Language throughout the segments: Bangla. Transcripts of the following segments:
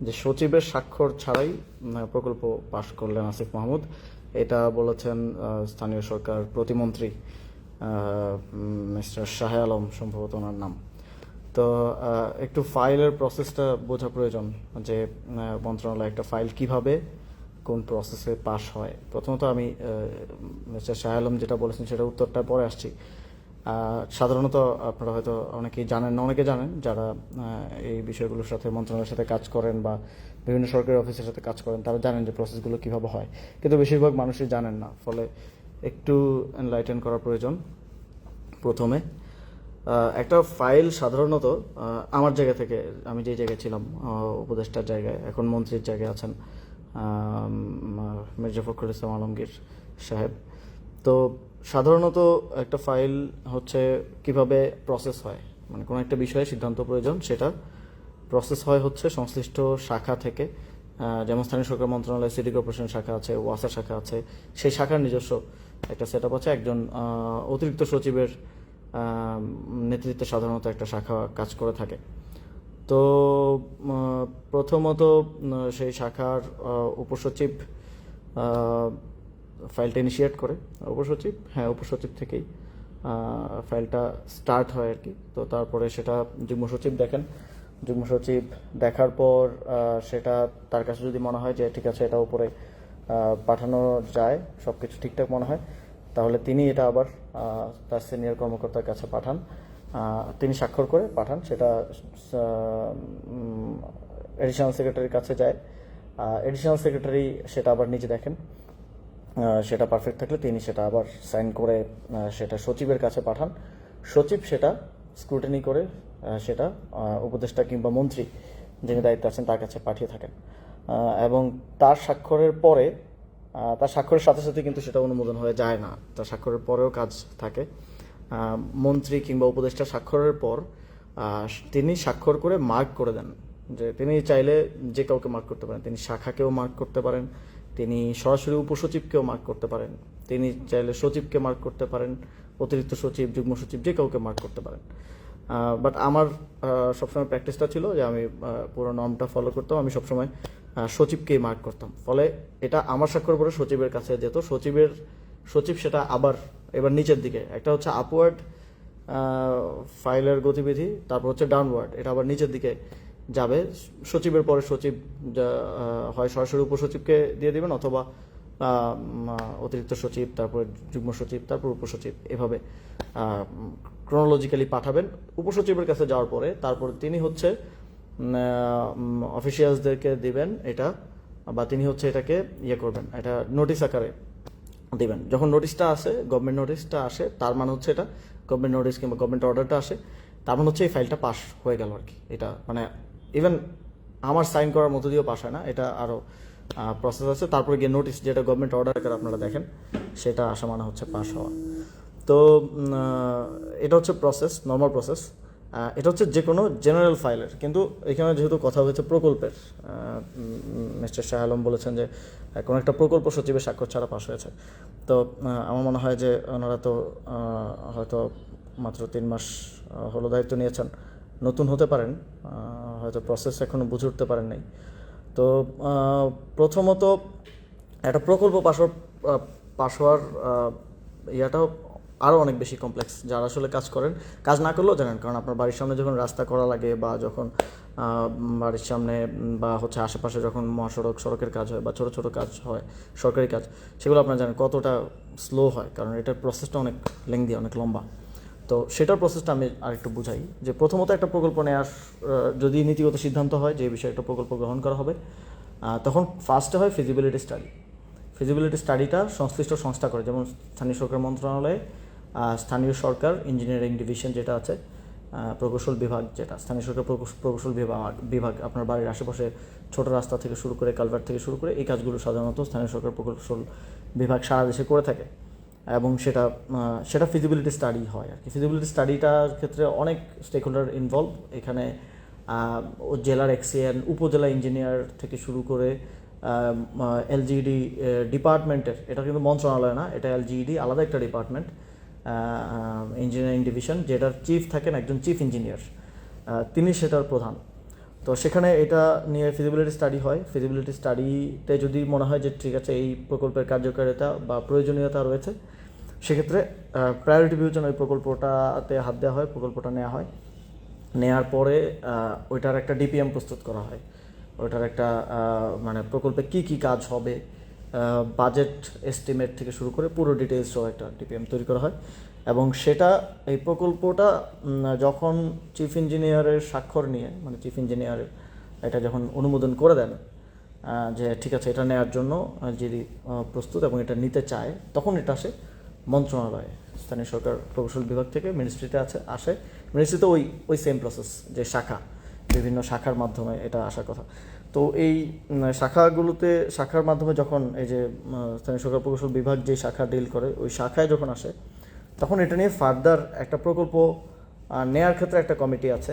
যে সচিবের স্বাক্ষর ছাড়াই প্রকল্প পাশ করলেন আসিফ মাহমুদ, এটা বলেছেন স্থানীয় সরকার প্রতিমন্ত্রী মিস্টার শাহ আলম, সম্ভবত ওনার নাম। তো একটু ফাইলের প্রসেসটা বোঝা প্রয়োজন, যে মন্ত্রণালয় একটা ফাইল কিভাবে কোন প্রসেসে পাস হয়। প্রথমত আমি মিস্টার শাহ আলম যেটা বলেছেন সেটা উত্তরটা পরে আসছি। সাধারণত আপনারা হয়তো অনেকেই জানেন না, অনেকে জানেন যারা এই বিষয়গুলোর সাথে মন্ত্রণালয়ের সাথে কাজ করেন বা বিভিন্ন সরকারি অফিসের সাথে কাজ করেন, তারা জানেন যে প্রসেসগুলো কীভাবে হয়, কিন্তু বেশিরভাগ মানুষই জানেন না, ফলে একটু এনলাইটেন করা প্রয়োজন। প্রথমে একটা ফাইল সাধারণত আমার জায়গা থেকে, আমি যে জায়গায় ছিলাম উপদেষ্টার জায়গায়, এখন মন্ত্রীর জায়গায় আছেন মির্জা ফখরুল ইসলাম আলমগীর সাহেব। তো সাধারণত একটা ফাইল হচ্ছে কিভাবে প্রসেস হয়, মানে কোনো একটা বিষয়ে সিদ্ধান্ত প্রয়োজন, সেটা প্রসেস হয় হচ্ছে সংশ্লিষ্ট শাখা থেকে। যেমন স্থানীয় সরকার মন্ত্রণালয় সিটি কর্পোরেশন শাখা আছে, ওয়াসা শাখা আছে, সেই শাখার নিজস্ব একটা সেট আপ আছে। একজন অতিরিক্ত সচিবের নেতৃত্বে সাধারণত একটা শাখা কাজ করে থাকে। তো প্রথমত সেই শাখার উপসচিব ফাইলটা ইনিশিয়েট করে। উপসচিব থেকেই ফাইলটা স্টার্ট হয় আর কি। তো তারপরে সেটা যুগ্ম সচিব দেখেন। যুগ্ম সচিব দেখার পর সেটা তার কাছে যদি মনে হয় যে ঠিক আছে, এটা উপরে পাঠানো যায়, সব কিছু ঠিকঠাক মনে হয়, তাহলে তিনি এটা আবার তার সিনিয়র কর্মকর্তার কাছে পাঠান। তিনি স্বাক্ষর করে পাঠান, সেটা এডিশনাল সেক্রেটারির কাছে যায়। এডিশনাল সেক্রেটারি সেটা আবার নিজে দেখেন, সেটা পারফেক্ট থাকলে তিনি সেটা আবার সাইন করে সেটা সচিবের কাছে পাঠান। সচিব সেটা স্ক্রুটিনি করে সেটা উপদেষ্টা কিংবা মন্ত্রী যিনি দায়িত্বে আছেন তার কাছে পাঠিয়ে থাকেন। এবং তার স্বাক্ষরের পরে, তার স্বাক্ষরের সাথে সাথে কিন্তু সেটা অনুমোদন হয়ে যায় না, তার স্বাক্ষরের পরেও কাজ থাকে। মন্ত্রী কিংবা উপদেষ্টা স্বাক্ষরের পর তিনি স্বাক্ষর করে মার্ক করে দেন, যে তিনি চাইলে যে কাউকে মার্ক করতে পারেন, তিনি শাখাকেও মার্ক করতে পারেন, তিনি সরাসরি উপসচিবকেও মার্ক করতে পারেন, তিনি চাইলে সচিবকে মার্ক করতে পারেন, অতিরিক্ত সচিব, যুগ্ম সচিব, যে কাউকে মার্ক করতে পারেন। বাট আমার সবসময় প্র্যাকটিসটা ছিল যে আমি পুরো নর্মটা ফলো করতাম, আমি সবসময় সচিবকেই মার্ক করতাম। ফলে এটা আমার স্বাক্ষর পরে সচিবের কাছে যেত, সচিব সেটা আবার এবার নিচের দিকে, একটা হচ্ছে আপওয়ার্ড ফাইলের গতিবিধি, তারপর হচ্ছে ডাউনওয়ার্ড, এটা আবার নিচের দিকে যাবে। সচিবের পরে সচিব হয় সরাসরি উপসচিবকে দিয়ে দিবেন, অথবা অতিরিক্ত সচিব, তারপর যুগ্ম সচিব, তারপর উপসচিব, এভাবে ক্রোনোলজিক্যালি পাঠাবেন। উপসচিবের কাছে যাওয়ার পরে তারপর তিনি হচ্ছে অফিসিয়ালসদেরকে দিবেন এটা, বা তিনি হচ্ছে এটাকে করবেন, এটা নোটিশ আকারে দিবেন। যখন নোটিশটা আসে, গভর্নমেন্ট নোটিশটা আসে, তার মানে হচ্ছে এটা গভর্নমেন্ট নোটিশ কিংবা গভর্নমেন্ট অর্ডারটা আসে, তার মানে হচ্ছে এই ফাইলটা পাস হয়ে গেল আর কি। এটা মানে ইভেন আমার সাইন করার মতো দিয়েও পাস হয় না, এটা আরও প্রসেস আছে। তারপরে গিয়ে নোটিশ, যেটা গভর্নমেন্ট অর্ডার আকারে আপনারা দেখেন, সেটা আসা মানে হচ্ছে পাস হওয়া। তো এটা হচ্ছে প্রসেস, নর্মাল প্রসেস। এটা হচ্ছে যে কোনো জেনারেল ফাইলের, কিন্তু এখানে যেহেতু কথা হয়েছে প্রকল্পের, মিস্টার শাহ আলম বলেছেন যে কোনো একটা প্রকল্প সচিবের স্বাক্ষর ছাড়া পাস হয়েছে। তো আমার মনে হয় যে ওনারা তো হয়তো মাত্র 3 মাস হলো দায়িত্ব নিয়েছেন, নতুন হতে পারেন, হয়তো প্রসেস এখনও বুঝে উঠতে পারেন নাই। তো প্রথমত একটা প্রকল্প পাস হওয়ার ইয়াটাও আরও অনেক বেশি কমপ্লেক্স। যারা আসলে কাজ করেন, কাজ না করলেও জানেন, কারণ আপনার বাড়ির সামনে যখন রাস্তা করা লাগে, বা যখন বাড়ির সামনে বা হচ্ছে আশেপাশে যখন সড়কের কাজ হয় বা ছোটো ছোটো কাজ হয়, সরকারি কাজ, সেগুলো আপনারা জানেন কতটা স্লো হয়, কারণ এটার প্রসেসটা অনেক লেংদি, অনেক লম্বা। তো সেটার প্রসেসটা আমি আরেকটু বুঝাই, যে প্রথমত একটা প্রকল্প নেওয়ার যদি নীতিগত সিদ্ধান্ত হয় যে এই বিষয়ে একটা প্রকল্প গ্রহণ করা হবে, তখন ফার্স্টে হয় ফিজিবিলিটি স্টাডি। ফিজিবিলিটি স্টাডিটা সংশ্লিষ্ট সংস্থা করে, যেমন স্থানীয় সরকার মন্ত্রণালয়ে স্থানীয় সরকার ইঞ্জিনিয়ারিং ডিভিশন যেটা আছে, প্রকৌশল বিভাগ, যেটা স্থানীয় সরকার প্রকৌশল বিভাগ আপনার বাড়ির আশেপাশে ছোট রাস্তা থেকে শুরু করে, কালভার্ট থেকে শুরু করে, এই কাজগুলো সাধারণত স্থানীয় সরকার প্রকৌশল বিভাগ সারা দেশে করে থাকে। এবং সেটা ফিজিবিলিটি স্টাডি হয় আর কি। ফিজিবিলিটি স্টাডিটার ক্ষেত্রে অনেক স্টেক হোল্ডার ইনভলভ। এখানে জেলার এক্সিএন, উপজেলা ইঞ্জিনিয়ার থেকে শুরু করে এলজিইডি ডিপার্টমেন্টের, এটা কিন্তু মন্ত্রণালয় না, এটা এলজিইডি আলাদা একটা ডিপার্টমেন্ট, ইঞ্জিনিয়ারিং ডিভিশন, যেটার চিফ থাকেন একজন চিফ ইঞ্জিনিয়ার, তিনি সেটার প্রধান। তো সেখানে এটা নিয়ে ফিজিবিলিটি স্টাডি হয়। ফিজিবিলিটি স্টাডিতে যদি মনে হয় যে ঠিক আছে এই প্রকল্পের কার্যকারিতা বা প্রয়োজনীয়তা রয়েছে, সেক্ষেত্রে প্রায়োরিটি বিবেচনা ওই প্রকল্পটাতে হাত দেওয়া হয়, প্রকল্পটা নেওয়া হয়। নেওয়ার পরে ওইটার একটা ডিপিএম প্রস্তুত করা হয়। ওইটার একটা মানে প্রকল্পে কি কি কাজ হবে, বাজেট এস্টিমেট থেকে শুরু করে পুরো ডিটেলস সহ একটা ডিপিএম তৈরি করা হয়। এবং সেটা এই প্রকল্পটা যখন চিফ ইঞ্জিনিয়ারের স্বাক্ষর নিয়ে, মানে চিফ ইঞ্জিনিয়ার এটা যখন অনুমোদন করে দেন যে ঠিক আছে এটা নেওয়ার জন্য যিনি প্রস্তুত এবং এটা নিতে চায়, তখন এটা আসে মন্ত্রণালয়ে, স্থানীয় সরকার প্রকৌশল বিভাগ থেকে মিনিস্ট্রিতে আসে। মিনিস্ট্রিতে ওই সেম প্রসেস, যে শাখা, বিভিন্ন শাখার মাধ্যমে এটা আসার কথা। তো এই শাখার মাধ্যমে যখন এই যে স্থানীয় সরকার প্রকৌশল বিভাগ যে শাখা ডিল করে, ওই শাখায় যখন আসে, তখন এটা নিয়ে ফার্দার একটা প্রকল্প নেয়ার ক্ষেত্রে একটা কমিটি আছে,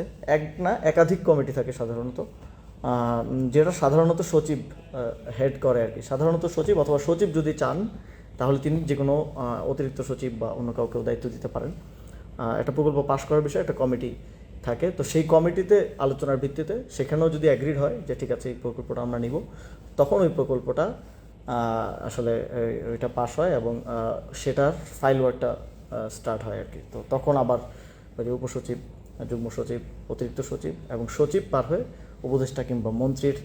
একাধিক কমিটি থাকে সাধারণত, যেটা সাধারণত সচিব হেড করে আর কি। সাধারণত সচিব অথবা সচিব যদি চান তাহলে তিনি যে কোনো অতিরিক্ত সচিব বা অন্য কাউকেও দায়িত্ব দিতে পারেন। একটা প্রকল্প পাশ করার বিষয়ে একটা কমিটি থাকে। তো সেই কমিটিতে আলোচনার ভিত্তিতে সেখানেও যদি অ্যাগ্রিড হয় যে ঠিক আছে এই প্রকল্পটা আমরা নিব, তখন ওই প্রকল্পটা আসলে ওইটা পাস হয় এবং সেটার ফাইল ওয়ার্কটা স্টার্ট হয় আর কি। তো তখন আবার ওই যে উপসচিব, যুগ্ম সচিব, অতিরিক্ত সচিব এবং সচিব পার হয়ে উপদেষ্টা কিংবা মন্ত্রীর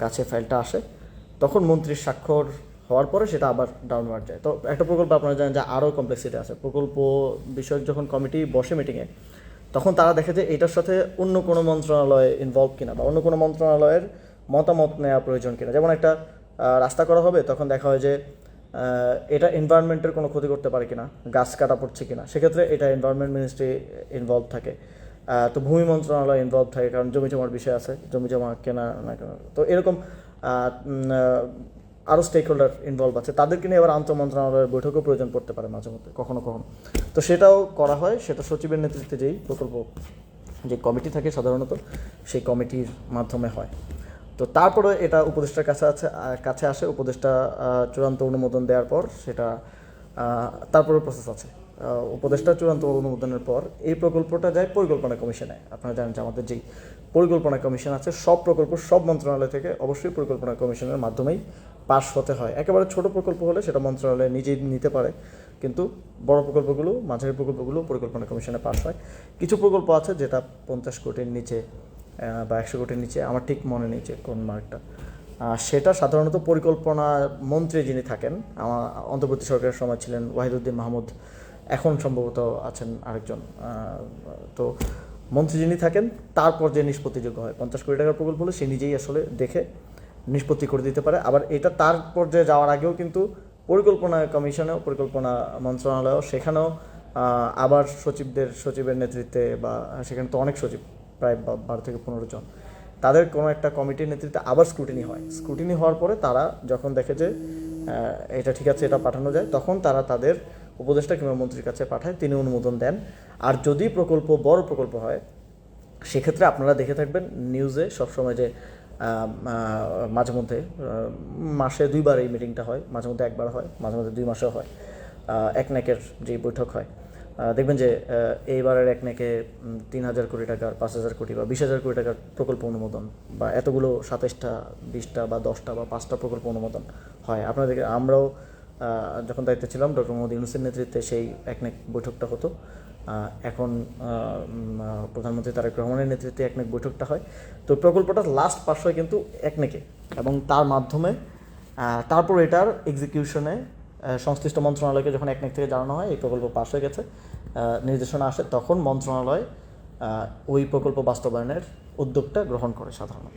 কাছে ফাইলটা আসে। তখন মন্ত্রীর স্বাক্ষর হওয়ার পরে সেটা আবার ডাউনওয়ার্ড যায়। তো একটা প্রকল্প আপনারা জানেন যে আরও কমপ্লেক্সিটি আছে। প্রকল্প বিষয়ক যখন কমিটি বসে মিটিংয়ে, তখন তারা দেখে যে এটার সাথে অন্য কোনো মন্ত্রণালয় ইনভলভ কিনা বা অন্য কোনো মন্ত্রণালয়ের মতামত নেওয়া প্রয়োজন কিনা। যেমন একটা রাস্তা করা হবে, তখন দেখা হয় যে এটা এনভায়রনমেন্টের কোনো ক্ষতি করতে পারে কিনা, গাছ কাটা পড়ছে কিনা, সেক্ষেত্রে এটা এনভায়রনমেন্ট মিনিস্ট্রি ইনভলভ থাকে। তো ভূমি মন্ত্রণালয় ইনভলভ থাকে, কারণ জমি জমার বিষয় আছে, জমি জমা কেনা না কেনা। তো এরকম আরও স্টেক হোল্ডার ইনভলভ আছে, তাদেরকে নিয়ে এবার আন্তঃমন্ত্রণালয়ের বৈঠকও প্রয়োজন পড়তে পারে মাঝে মধ্যে, কখনো কখনো। তো সেটাও করা হয়, সেটা সচিবের নেতৃত্বে যেই প্রকল্প যে কমিটি থাকে সাধারণত, সেই কমিটির মাধ্যমে হয়। তো তারপরে এটা উপদেষ্টার কাছে আসে। উপদেষ্টা চূড়ান্ত অনুমোদন দেওয়ার পর সেটা তারপরে প্রসেস আছে। উপদেষ্টা চূড়ান্ত অনুমোদনের পর এই প্রকল্পটা যায় পরিকল্পনা কমিশনে। আপনারা জানেন যে আমাদের যেই পরিকল্পনা কমিশন আছে, সব প্রকল্প সব মন্ত্রণালয় থেকে অবশ্যই পরিকল্পনা কমিশনের মাধ্যমেই পাস হতে হয়। একেবারে ছোট প্রকল্প হলে সেটা মন্ত্রণালয় নিজেই নিতে পারে, কিন্তু বড় প্রকল্পগুলো, মাঝারি প্রকল্পগুলো পরিকল্পনা কমিশনে পাস হয়। কিছু প্রকল্প আছে যেটা 50 কোটির নিচে বা 100 কোটির নিচে, আমার ঠিক মনে নেই যে কোন মার্কটা, সেটা সাধারণত পরিকল্পনা মন্ত্রী যিনি থাকেন, আমার অন্তর্বর্তী সরকারের সময় ছিলেন ওয়াহিদুদ্দিন মাহমুদ, এখন সম্ভবত আছেন আরেকজন। তো মন্ত্রী যিনি থাকেন তারপর যে নিষ্পত্তিযোগ্য হয় 50 কোটি টাকার প্রকল্প হলে সে নিজেই আসলে দেখে নিষ্পত্তি করে দিতে পারে। আবার এটা তার পর্যায়ে যাওয়ার আগেও কিন্তু পরিকল্পনা কমিশনেও, পরিকল্পনা মন্ত্রণালয়েও, সেখানেও আবার সচিবের নেতৃত্বে, বা সেখানে তো অনেক সচিব, প্রায় 12 থেকে 15 জন, তাদের কোনো একটা কমিটির নেতৃত্বে আবার স্ক্রুটিনি হয়। স্ক্রুটিনি হওয়ার পরে তারা যখন দেখে যে এটা ঠিক আছে, এটা পাঠানো যায়, তখন তারা তাদের উপদেষ্টা কিংবা মন্ত্রীর কাছে পাঠায়, তিনি অনুমোদন দেন। আর যদি প্রকল্প বড় প্রকল্প হয়, সেক্ষেত্রে আপনারা দেখে থাকবেন নিউজে সবসময় যে মাঝে মধ্যে মাসে 2বার এই মিটিংটা হয়, মাঝে মধ্যে 1বার হয়, মাঝে মধ্যে 2 মাসেও হয়। একনেকের যে বৈঠক হয়, দেখবেন যে এইবারের একনেকে 3,000 কোটি টাকার, 5,000 কোটি বা 20,000 কোটি টাকার প্রকল্প অনুমোদন, বা এতগুলো 27টা, 20টা বা 10টা বা 5টা প্রকল্প অনুমোদন হয়। আপনাদেরকে আমরাও যখন দায়িত্বে ছিলাম, ডক্টর মোহাম্মদ ইউনূসের নেতৃত্বে সেই একনেক বৈঠকটা হতো। এখন প্রধানমন্ত্রী তারেক রহমানের নেতৃত্বে একনেক বৈঠকটা হয়। তো প্রকল্পটা লাস্ট পাস হয় কিন্তু একনেকে, এবং তার মাধ্যমে তারপর এটার এক্সিকিউশনে সংশ্লিষ্ট মন্ত্রণালয়কে যখন একনেক থেকে জানানো হয় এই প্রকল্প পাস হয়ে গেছে, নির্দেশনা আসে, তখন মন্ত্রণালয় ওই প্রকল্প বাস্তবায়নের উদ্যোগটা গ্রহণ করে সাধারণত।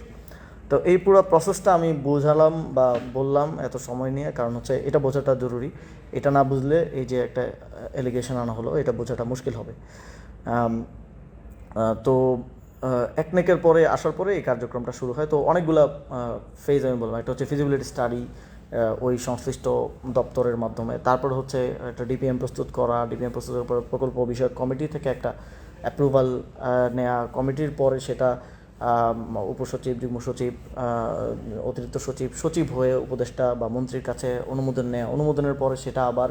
তো এই পুরো প্রসেসটা আমি বোঝালাম বা বললাম এত সময় নিয়ে, কারণ হচ্ছে এটা বোঝাটা জরুরি। এটা না বুঝলে এই যে একটা এলিগেশন আনা হলো, এটা বোঝাটা মুশকিল হবে। তো একনেকের পরে আসার পরে এই কার্যক্রমটা শুরু হয়। তো অনেকগুলা ফেজ আমি বললাম। একটা হচ্ছে ফিজিবিলিটি স্টাডি, ওই সংশ্লিষ্ট দপ্তরের মাধ্যমে। তারপর হচ্ছে একটা ডিপিএম প্রস্তুত করা, ডিপিএম প্রস্তুতের পর প্রকল্প বিষয়ক কমিটি থেকে একটা অ্যাপ্রুভাল নেওয়া, কমিটির পরে সেটা উপসচিব, যুগ্ম সচিব, অতিরিক্ত সচিব হয়ে উপদেষ্টা বা মন্ত্রীর কাছে অনুমোদন নেওয়া, অনুমোদনের পরে সেটা আবার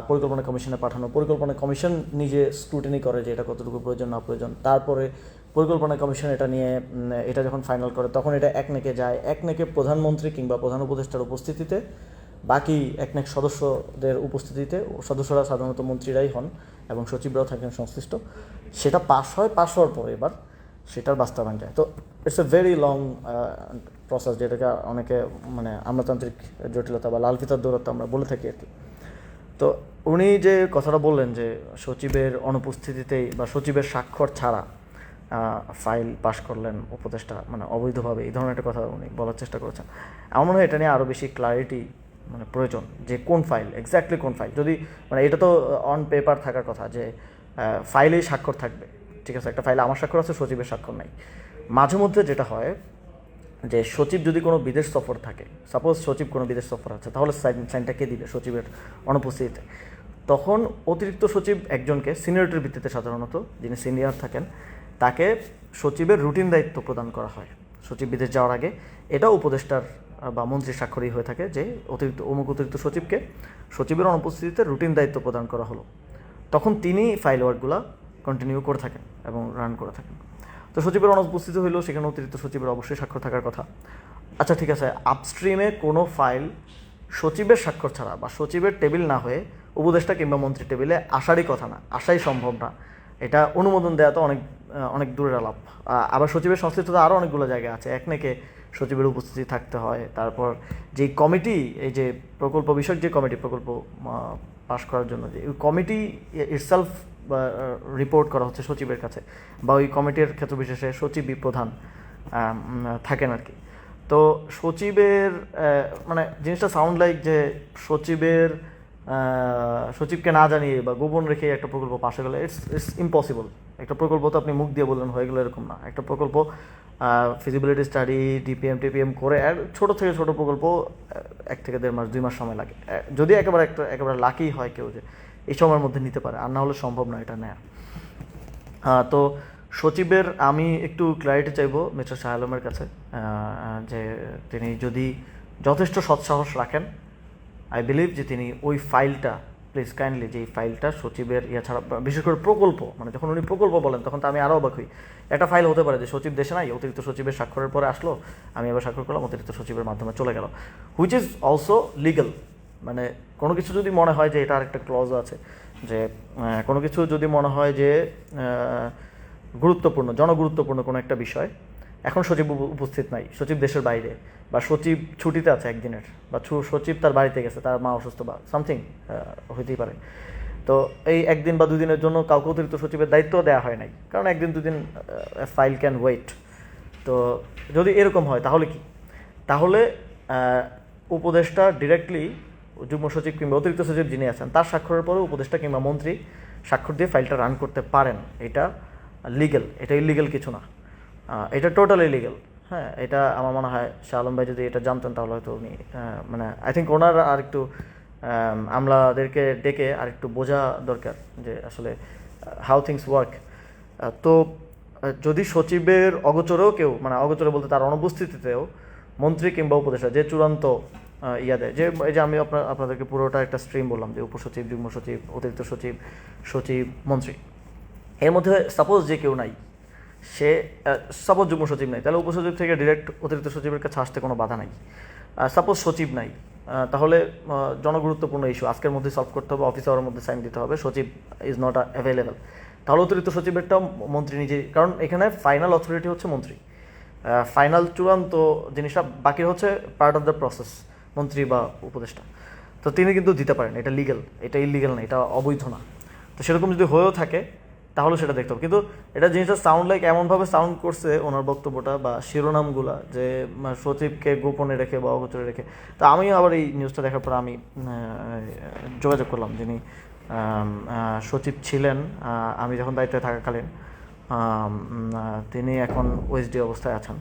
পরিকল্পনা কমিশনে পাঠানো, পরিকল্পনা কমিশন নিজে স্ক্রুটিনি করে যে এটা কতটুকু প্রয়োজন না প্রয়োজন। তারপরে পরিকল্পনা কমিশন এটা নিয়ে এটা যখন ফাইনাল করে তখন এটা একনেকে যায়, একনেকে প্রধানমন্ত্রী কিংবা প্রধান উপদেষ্টার উপস্থিতিতে, বাকি একনেক সদস্যদের উপস্থিতিতে, সদস্যরা সাধারণত মন্ত্রীরাই হন এবং সচিবরাও থাকেন সংশ্লিষ্ট, সেটা পাস হয়, পাস হওয়ার পরে এবার সেটার বাস্তবায়ন যায়। তো it's a very long process, যেটাকে অনেকে মানে আমলাতান্ত্রিক জটিলতা বা লাল ফিতার দৌরাত্ম আমরা বলে থাকি আর কি। তো উনি যে কথাটা বললেন যে সচিবের অনুপস্থিতিতেই বা সচিবের স্বাক্ষর ছাড়া ফাইল পাশ করলেন উপদেষ্টা, মানে অবৈধভাবে, এই ধরনের একটা কথা উনি বলার চেষ্টা করেছেন। আমার মনে হয় এটা নিয়ে আরও বেশি ক্লারিটি মানে প্রয়োজন, যে কোন ফাইল, এক্স্যাক্টলি কোন ফাইল। যদি মানে এটা তো অন পেপার থাকার কথা যে ফাইলেই স্বাক্ষর থাকবে, ঠিক আছে, একটা ফাইলে আমার স্বাক্ষর আছে, সচিবের স্বাক্ষর নাই। মাঝে মধ্যে যেটা হয় যে সচিব যদি কোনো বিদেশ সফর থাকে, সাপোজ সচিব কোনো বিদেশ সফর আছে, তাহলে সাইনটা কে দিবে সচিবের অনুপস্থিতিতে? তখন অতিরিক্ত সচিব একজনকে সিনিয়রিটির ভিত্তিতে, সাধারণত যিনি সিনিয়র থাকেন তাকে সচিবের রুটিন দায়িত্ব প্রদান করা হয় সচিব বিদেশ যাওয়ার আগে। এটা উপদেষ্টার বা মন্ত্রীর স্বাক্ষরই হয়ে থাকে যে অতিরিক্ত সচিবকে সচিবের অনুপস্থিতিতে রুটিন দায়িত্ব প্রদান করা হলো। তখন তিনি ফাইল ওয়ার্কগুলো কন্টিনিউ করে থাকেন এবং রান করে থাকেন। তো সচিবের অনুপস্থিতি হইলেও সেখানে অতিরিক্ত সচিবের অবশ্যই স্বাক্ষর থাকার কথা। আচ্ছা ঠিক আছে, আপস্ট্রিমে কোনো ফাইল সচিবের স্বাক্ষর ছাড়া বা সচিবের টেবিল না হয়ে উপদেষ্টা কিংবা মন্ত্রীর টেবিলে আসারই কথা না, আসাই সম্ভব না। এটা অনুমোদন দেওয়া তো অনেক দূরের আলাপ। আবার সচিবের সংশ্লিষ্টতা আরও অনেকগুলো জায়গায় আছে, একনেকে সচিবের উপস্থিতি থাকতে হয়। তারপর যেই কমিটি, এই যে প্রকল্প বিষয়ক যে কমিটি, প্রকল্প পাস করার জন্য যে কমিটি ইটসেলফ রিপোর্ট করা হচ্ছে সচিবের কাছে, বা ওই কমিটির ক্ষেত্র বিশেষে সচিবই প্রধান থাকেন আর কি। তো সচিবের মানে জিনিসটা সাউন্ড লাইক যে সচিবকে না জানিয়ে বা গোপন রেখে একটা প্রকল্প পাশ হয়ে গেলে ইটস ইম্পসিবল। একটা প্রকল্প তো আপনি মুখ দিয়ে বললেন হয়ে গেলো এরকম না। একটা প্রকল্প ফিজিবিলিটি স্টাডি, টিপিএম করে, আর ছোটো থেকে ছোটো প্রকল্প 1 থেকে 1.5 মাস 2 মাস সময় লাগে, যদি একেবারে লাকি হয় কেউ যে এই সময়ের মধ্যে নিতে পারে, আর না হলে সম্ভব না এটা নেয়া। তো সচিবের আমি একটু ক্ল্যারিটি চাইবো মিস্টার শাহ আলমের কাছে, যে তিনি যদি যথেষ্ট সৎসাহস রাখেন, আই বিলিভ যে তিনি ওই ফাইলটা, প্লিজ কাইন্ডলি, যে এই ফাইলটা সচিবের ছাড়া, বিশেষ করে প্রকল্প, মানে যখন উনি প্রকল্প বলেন তখন তো আমি আরও অবাক হই। একটা ফাইল হতে পারে যে সচিব দেশে নাই, অতিরিক্ত সচিবের স্বাক্ষরের পরে আসলো, আমি এবার স্বাক্ষর করলাম, অতিরিক্ত সচিবের মাধ্যমে চলে গেল, হুইচ ইজ অলসো লিগাল। মানে কোনো কিছু যদি মনে হয় যে এটা আরেকটা ক্লজ আছে, যে কোনো কিছু যদি মনে হয় যে জনগুরুত্বপূর্ণ কোনো একটা বিষয়, এখন সচিব উপস্থিত নাই, সচিব দেশের বাইরে, বা সচিব ছুটিতে আছে একদিনের, বা সচিব তার বাড়িতে গেছে, তার মা অসুস্থ বা সামথিং হইতেই পারে, তো এই 1 দিন বা 2 দিনের জন্য কাউকে অতিরিক্ত সচিবের দায়িত্ব দেওয়া হয় নাই, কারণ 1 দিন 2 দিন ফাইল ক্যান ওয়েট। তো যদি এরকম হয় তাহলে উপদেষ্টা ডিরেক্টলি যুগ্ম সচিব কিংবা অতিরিক্ত সচিব যিনি আছেন তার স্বাক্ষরের পরে উপদেষ্টা কিংবা মন্ত্রী স্বাক্ষর দিয়ে ফাইলটা রান করতে পারেন। এটা লিগেল, এটা ইলিগেল কিছু না, এটা টোটালি লিগেল। হ্যাঁ, এটা আমার মনে হয় শাহ আলম ভাই যদি এটা জানতেন তাহলে হয়তো উনি মানে আই থিঙ্ক ওনার আর একটু আমলাদেরকে ডেকে আর একটু বোঝা দরকার যে আসলে হাউ থিংস ওয়ার্ক। তো যদি সচিবের অগোচরেও কেউ, মানে অগোচরে বলতে তার অনুপস্থিতিতেও মন্ত্রী কিংবা উপদেষ্টা যে চূড়ান্ত দেয়, যে এই যে আমি আপনাদেরকে পুরোটা একটা স্ট্রিম বললাম যে উপসচিব, যুগ্ম সচিব, অতিরিক্ত সচিব, মন্ত্রী, এর মধ্যে সাপোজ যে কেউ নাই, সে সাপোজ যুগ্ম সচিব নাই, তাহলে উপসচিব থেকে ডিরেক্ট অতিরিক্ত সচিবের কাছে আসতে কোনো বাধা নাই। সাপোজ সচিব নাই, তাহলে জনগুরুত্বপূর্ণ ইস্যু আজকের মধ্যে সলভ করতে হবে, অফিস আওয়ারের মধ্যে সাইন দিতে হবে, সচিব ইজ নট অ্যাভেলেবেল, তাহলে অতিরিক্ত সচিবেরটাও মন্ত্রী নিজে, কারণ এখানে ফাইনাল অথরিটি হচ্ছে মন্ত্রী, ফাইনাল চূড়ান্ত জিনিসটা বাকি হচ্ছে পার্ট অফ দ্য প্রসেস মন্ত্রী বা উপদেষ্টা, তো তিনি কিন্তু দিতে পারেন, এটা লিগেল, এটা ইলিগেল না, এটা অবৈধ না। তো সেরকম যদি হয়েও থাকে তাহলে সেটা দেখতে হবে। কিন্তু এটা জিনিসটা সাউন্ড লাইক এমনভাবে সাউন্ড করছে ওনার বক্তব্যটা বা শিরোনামগুলা, যে সচিবকে গোপনে রেখে বা অগোচরে রেখে। তো আমিও আবার এই নিউজটা দেখার পর আমি যোগাযোগ করলাম, যিনি সচিব ছিলেন আমি যখন দায়িত্বে থাকাকালীন, তিনি এখন ওএসডি অবস্থায় আছেন,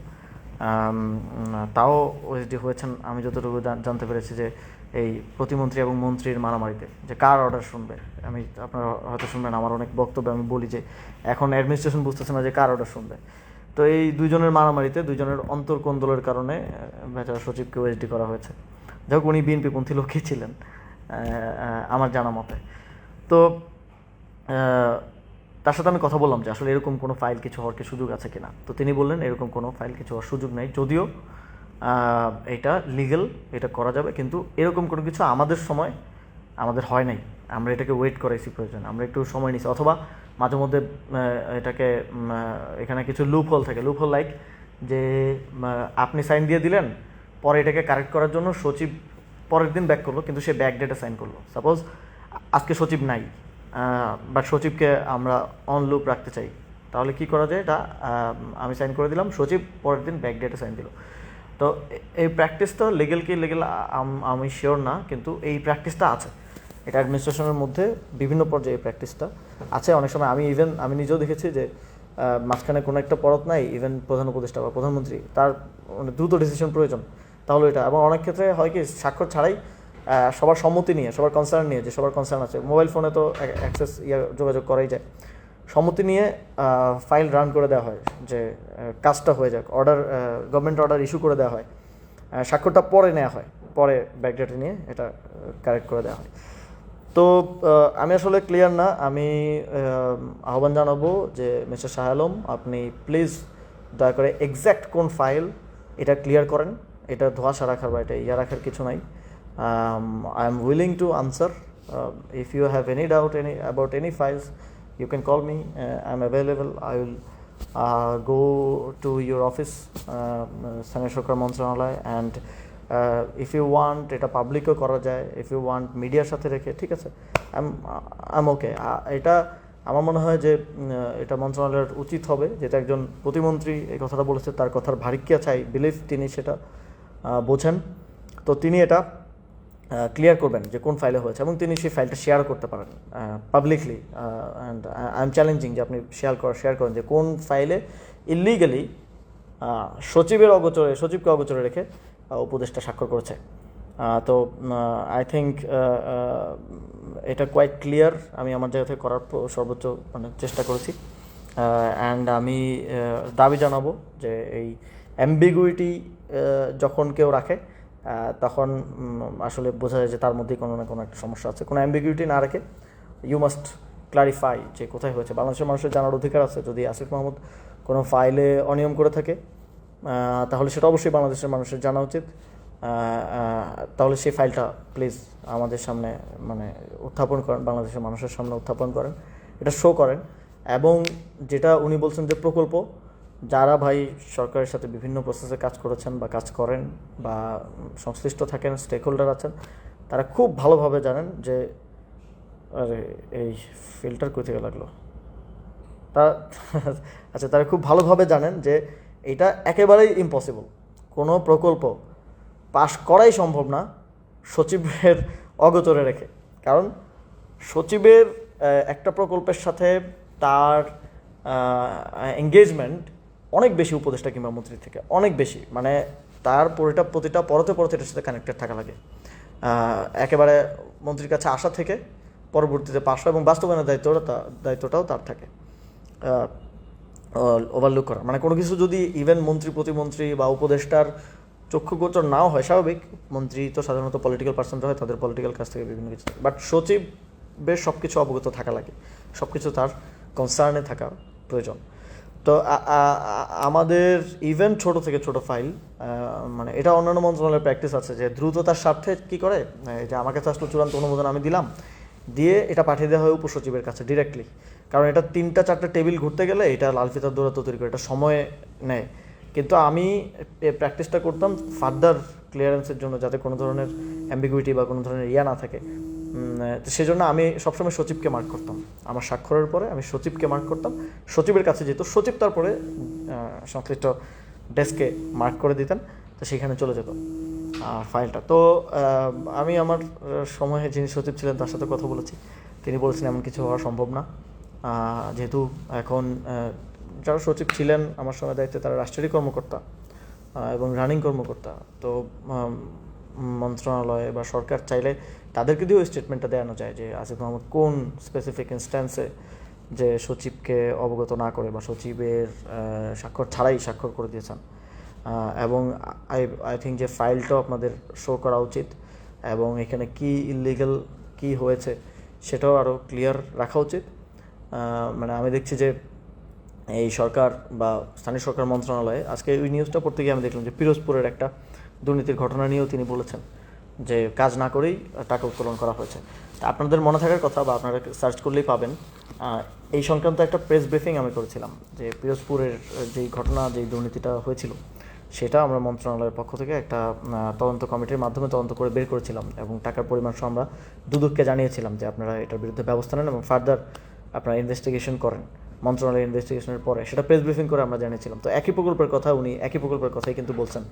তাও ওএসডি হয়েছেন আমি যতটুকু জানতে পেরেছি, যে এই প্রতিমন্ত্রী এবং মন্ত্রীর মারামারিতে যে কার অর্ডার শুনবে। আপনারা হয়তো শুনবেন আমার অনেক বক্তব্য, আমি বলি যে এখন অ্যাডমিনিস্ট্রেশন বুঝতেছে না যে কার অর্ডার শুনবে। তো এই 2 জনের মারামারিতে 2 জনের অন্তর্কোন্দলের কারণে বেচারা সচিবকে ওএসডি করা হয়েছে। যাই হোক, উনি বিএনপিপন্থী লোকই ছিলেন আমার জানা মতে। তো তার সাথে আমি কথা বললাম যে আসলে এরকম কোনো ফাইল কিছু হওয়ার কি সুযোগ আছে কিনা। তো তিনি বললেন এরকম কোনো ফাইল কিছু হওয়ার সুযোগ নেই, যদিও এটা লিগ্যাল, এটা করা যাবে, কিন্তু এরকম কোনো কিছু আমাদের সময় আমাদের হয় নাই। আমরা এটাকে ওয়েট করাইছি, প্রয়োজন আমরা একটু সময় নিছি, অথবা মাঝে মধ্যে এটাকে এখানে কিছু লুপ হোল থাকে, লুপ হোল লাইক যে আপনি সাইন দিয়ে দিলেন, পরে এটাকে কারেক্ট করার জন্য সচিব পরের দিন ব্যাক করলো, কিন্তু সে ব্যাক ডেটে সাইন করলো। সাপোজ আজকে সচিব নাই, বাট সচিবকে আমরা অন লুপ রাখতে চাই, তাহলে কি করা যায়? এটা আমি সাইন করে দিলাম, সচিব পরের দিন ব্যাক ডেটে সাইন দিল। তো এই প্র্যাকটিসটা লিগেল কি লিগেল আমি শিওর না, কিন্তু এই প্র্যাকটিসটা আছে, এটা অ্যাডমিনিস্ট্রেশনের মধ্যে বিভিন্ন পর্যায়ে এই প্র্যাকটিসটা আছে। অনেক সময় আমি নিজেও দেখেছি যে মাঝখানে কোনো একটা পরত নাই, ইভেন প্রধান উপদেষ্টা বা প্রধানমন্ত্রী তার দ্রুত ডিসিশন প্রয়োজন, তাহলে এটা, এবং অনেক ক্ষেত্রে হয় কি স্বাক্ষর ছাড়াই সবার সম্মতি নিয়ে, সবার কনসার্ন নিয়ে, যে সবার কনসার্ন আছে, মোবাইল ফোনে তো অ্যাক্সেস যোগাযোগ করাই যায়, সম্মতি নিয়ে ফাইল রান করে দেওয়া হয় যে কাজটা হয়ে যাক, গভর্নমেন্ট অর্ডার ইস্যু করে দেওয়া হয়, স্বাক্ষরটা পরে নেওয়া হয়, পরে ব্যাকডেটে নিয়ে এটা কারেক্ট করে দেওয়া হয়। তো আমি আসলে ক্লিয়ার না, আমি আহ্বান জানাবো যে মিস্টার শাহ আলম, আপনি প্লিজ দয়া করে এক্স্যাক্ট কোন ফাইল এটা ক্লিয়ার করেন, এটা ধোঁয়াশা রাখার বা এটা রাখার কিছু নাই। I am willing to answer. If you have any doubt about any files, you can call me. I am available. I will go to your office, Sanghai Sarkar Mantranalay, and if you want এটা পাবলিকও করা যায়, if you want মিডিয়ার সাথে রেখে, ঠিক আছে, I'm okay. এটা আমার মনে হয় যে এটা মন্ত্রণালয়ের উচিত হবে, যেটা একজন প্রতিমন্ত্রী এই কথাটা বলেছে, তার কথার ভারিক্যা চাই, বিলিভ তিনি সেটা বোঝেন, তো তিনি এটা ক্লিয়ার করবেন যে কোন ফাইলে হয়েছে, এবং তিনি সেই ফাইলটা শেয়ার করতে পারেন publicly. And I am challenging যে আপনি শেয়ার করেন যে কোন ফাইলে ইলিগালি সচিবকে অগোচরে রেখে উপদেষ্টা স্বাক্ষর করেছে। তো আই থিঙ্ক এটা কোয়াইট ক্লিয়ার, আমি আমার জায়গা থেকে করার সর্বোচ্চ চেষ্টা করেছি। অ্যান্ড আমি দাবি জানাবো যে এই অ্যাম্বিগুইটি যখন কেউ রাখে, তখন আসলে বোঝা যায় যে তার মধ্যেই কোনো না কোনো একটা সমস্যা আছে। কোনো অ্যাম্বিগুইটি না রেখে ইউ মাস্ট ক্লারিফাই যে কোথায় হয়েছে। বাংলাদেশের মানুষের জানার অধিকার আছে, যদি আসিফ মাহমুদ কোনো ফাইলে অনিয়ম করে থাকে তাহলে সেটা অবশ্যই বাংলাদেশের মানুষের জানা উচিত। তাহলে সেই ফাইলটা প্লিজ আমাদের সামনে উত্থাপন করেন, বাংলাদেশের মানুষের সামনে উত্থাপন করেন, এটা শো করেন। এবং যেটা উনি বলছেন যে প্রকল্প, যারা ভাই সরকারের সাথে বিভিন্ন প্রসেসে কাজ করেছেন বা কাজ করেন বা সংশ্লিষ্ট থাকেন, স্টেক হোল্ডার আছেন, তারা খুব ভালোভাবে জানেন যে আরে এই ফিল্টার কই থেকে লাগলো আচ্ছা, তারা খুব ভালোভাবে জানেন যে এটা একেবারেই ইম্পসিবল, কোনো প্রকল্প পাশ করাই সম্ভব না সচিবের অগোচরে রেখে। কারণ সচিবের একটা প্রকল্পের সাথে তার এঙ্গেজমেন্ট অনেক বেশি উপদেষ্টা কিংবা মন্ত্রীর থেকে, অনেক বেশি, তার প্রতিটা পরতে এটার সাথে কানেক্টেড থাকা লাগে। একেবারে মন্ত্রীর কাছে আসা থেকে পরবর্তীতে পাশ এবং বাস্তবায়নের দায়িত্বটাও তার থাকে। ওভারলুক করা কোনো কিছু যদি ইভেন মন্ত্রী, প্রতিমন্ত্রী বা উপদেষ্টার চক্ষুগোচর নাও হয়, স্বাভাবিক, মন্ত্রী তো সাধারণত পলিটিক্যাল পার্সনরা হয়, তাদের পলিটিক্যাল কাছ থেকে বিভিন্ন কিছু, বাট সচিবের সব কিছু অবগত থাকা লাগে, সব কিছু তার কনসার্নে থাকা প্রয়োজন। তো আমাদের ইভেন ছোট থেকে ছোট ফাইল, এটা অন্যান্য মন্ত্রণালয়ের প্র্যাকটিস আছে যে দ্রুততার স্বার্থে কী করে, যে আমার কাছে আসলে চূড়ান্ত অনুমোদন আমি দিলাম, দিয়ে এটা পাঠিয়ে দেওয়া হয় উপসচিবের কাছে ডিরেক্টলি। কারণ এটা 3-4টা টেবিল ঘুরতে গেলে এটা লাল ফিতার দৌড়াতো তৈরি করে, এটা সময় নেয়। কিন্তু আমি প্র্যাকটিসটা করতাম ফার্দার ক্লিয়ারেন্সের জন্য, যাতে কোনো ধরনের অ্যাম্বিগুইটি বা কোনো ধরনের না থাকে। তো সেজন্য আমি সবসময় সচিবকে মার্ক করতাম, আমার স্বাক্ষরের পরে আমি সচিবকে মার্ক করতাম, সচিবের কাছে যেত, সচিব তারপরে সংশ্লিষ্ট ডেস্কে মার্ক করে দিতেন, তো সেখানে চলে যেত ফাইলটা। তো আমি আমার সময়ে যিনি সচিব ছিলেন তার সাথে কথা বলেছি, তিনি বলেছেন এমন কিছু হওয়া সম্ভব না, যেহেতু এখন যারা সচিব ছিলেন আমার সময় দায়িত্বে তারা রাষ্ট্রেরই কর্মকর্তা এবং রানিং কর্মকর্তা। তো মন্ত্রণালয় বা সরকার চাইলে তাদেরকে দিয়েও স্টেটমেন্টটা দেওয়ানো যায় যে আসিফ মাহমুদ কোন স্পেসিফিক ইনস্ট্যান্সে যে সচিবকে অবগত না করে বা সচিবের স্বাক্ষর ছাড়াই স্বাক্ষর করে দিয়েছেন। এবং আই থিঙ্ক যে ফাইলটাও আপনাদের শো করা উচিত, এবং এখানে কি ইলিগাল কি হয়েছে সেটাও আরও ক্লিয়ার রাখা উচিত। মানে আমি দেখছি যে এই সরকার বা স্থানীয় সরকার মন্ত্রণালয়ে আজকে ওই নিউজটা পড়তে গিয়ে আমি দেখলাম যে পিরোজপুরের একটা দুর্নীতির ঘটনা নিয়েও তিনি বলেছেন যে কাজ না করেই টাকা উত্তোলন করা হয়েছে। তা আপনাদের মনে থাকার কথা বা আপনারা সার্চ করলেই পাবেন, এই সংক্রান্ত একটা প্রেস ব্রিফিং আমি করেছিলাম যে পিরোজপুরের যেই ঘটনা, যেই দুর্নীতিটা হয়েছিল সেটা আমরা মন্ত্রণালয়ের পক্ষ থেকে একটা তদন্ত কমিটির মাধ্যমে তদন্ত করে বের করেছিলাম এবং টাকার পরিমাণ সহ আমরা দুদককে জানিয়েছিলাম যে আপনারা এটার বিরুদ্ধে ব্যবস্থা নেন এবং ফার্দার আপনারা ইনভেস্টিগেশন করেন। মন্ত্রণালয়ের ইনভেস্টিগেশনের পরে সেটা প্রেস ব্রিফিং করে আমরা জানিয়েছিলাম। তো একই প্রকল্পের কথা উনি একই প্রকল্পের কথাই কিন্তু বলছেন,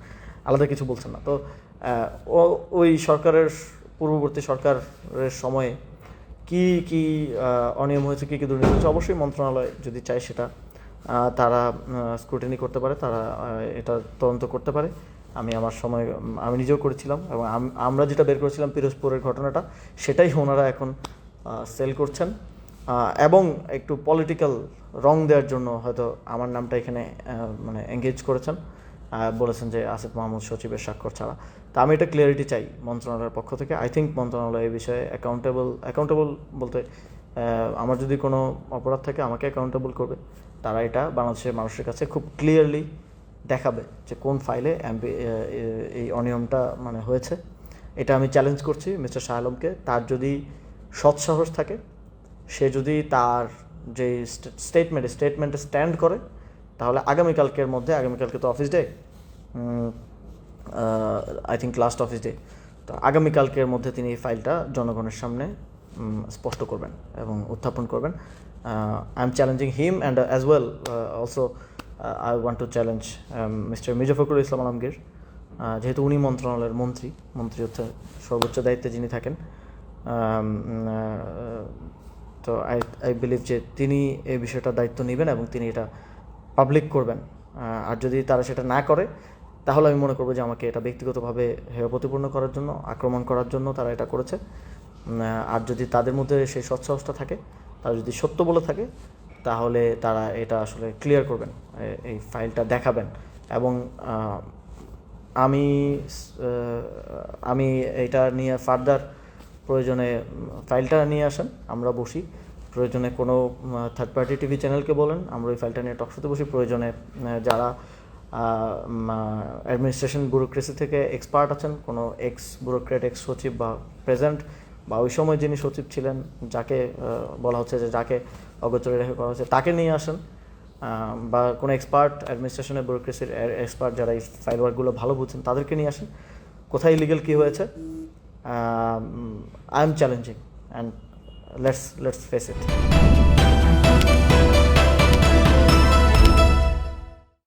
আলাদা কিছু বলছেন না। তো ওই সরকারের পূর্ববর্তী সরকারের সময়ে কি কি অনিয়ম হয়েছে, কী কী দুর্নীতি হয়েছে, অবশ্যই মন্ত্রণালয় যদি চায় সেটা তারা স্ক্রুটিনি করতে পারে, তারা এটা তদন্ত করতে পারে। আমি আমার সময় আমি নিজেও করেছিলাম এবং আমরা যেটা বের করেছিলাম পিরোজপুরের ঘটনাটা, সেটাই ওনারা এখন সেল করছেন এবং একটু পলিটিক্যাল রং দেওয়ার জন্য হয়তো আমার নামটা এখানে মানে এঙ্গেজ করেছেন, বলেছেন যে আসিফ মাহমুদ সচিবের স্বাক্ষর ছাড়া। তা আমি এটা ক্লিয়ারিটি চাই মন্ত্রণালয়ের পক্ষ থেকে। আই থিঙ্ক মন্ত্রণালয় এই বিষয়ে অ্যাকাউন্টেবল বলতে আমার যদি কোনো অপরাধ থাকে আমাকে অ্যাকাউন্টেবল করবে। তারা এটা বাংলাদেশের মানুষের কাছে খুব ক্লিয়ারলি দেখাবে যে কোন ফাইলে এই অনিয়মটা মানে হয়েছে। এটা আমি চ্যালেঞ্জ করছি মিস্টার শাহ আলমকে। তার যদি সৎসাহস থাকে, সে যদি তার যে স্টেটমেন্টে স্ট্যান্ড করে, তাহলে আগামীকালকে তো office day, I think last office day, তো আগামীকালকের মধ্যে তিনি এই ফাইলটা জনগণের সামনে স্পষ্ট করবেন এবং উত্থাপন করবেন। I am challenging him and as well also I want to challenge mister Mirza Fakhrul Islam Alamgir, যেহেতু উনি মন্ত্রণালয়ের মন্ত্রী হচ্ছে সর্বোচ্চ দায়িত্বে যিনি থাকেন। তো আই বিলিভ যে তিনি এই বিষয়টা দায়িত্ব নেবেন এবং তিনি এটা পাবলিক করবেন। আর যদি তারা সেটা না করে, তাহলে আমি মনে করবো যে আমাকে এটা ব্যক্তিগতভাবে হেয় প্রতিপন্ন করার জন্য, আক্রমণ করার জন্য তারা এটা করেছে। আর যদি তাদের মধ্যে সেই সৎসাহসটা থাকে, তারা যদি সত্য বলে থাকে, তাহলে তারা এটা আসলে ক্লিয়ার করবেন, এই ফাইলটা দেখাবেন। এবং আমি এটা নিয়ে ফার্দার প্রয়োজনে ফাইলটা নিয়ে আসেন, আমরা বসি, প্রয়োজনে কোনো থার্ড পার্টি টিভি চ্যানেলকে বলেন, আমরা ওই ফাইলটা নিয়ে টকশোতে বসি। প্রয়োজনে যারা অ্যাডমিনিস্ট্রেশন ব্যুরোক্রেসি থেকে এক্সপার্ট আছেন, কোনো এক্স ব্যুরোক্রেট, এক্স সচিব বা প্রেজেন্ট বা ওই সময় যিনি সচিব ছিলেন, যাকে বলা হচ্ছে যে যাকে অগোচরে রেখে করা হচ্ছে, তাকে নিয়ে আসেন, বা কোনো এক্সপার্ট অ্যাডমিনিস্ট্রেশনের ব্যুরোক্রেসির এক্সপার্ট যারা এই ফাইল ওয়ার্কগুলো ভালো বুঝছেন, তাদেরকে নিয়ে আসেন। কোথায় ইলিগাল কী হয়েছে, I am challenging and let's face it.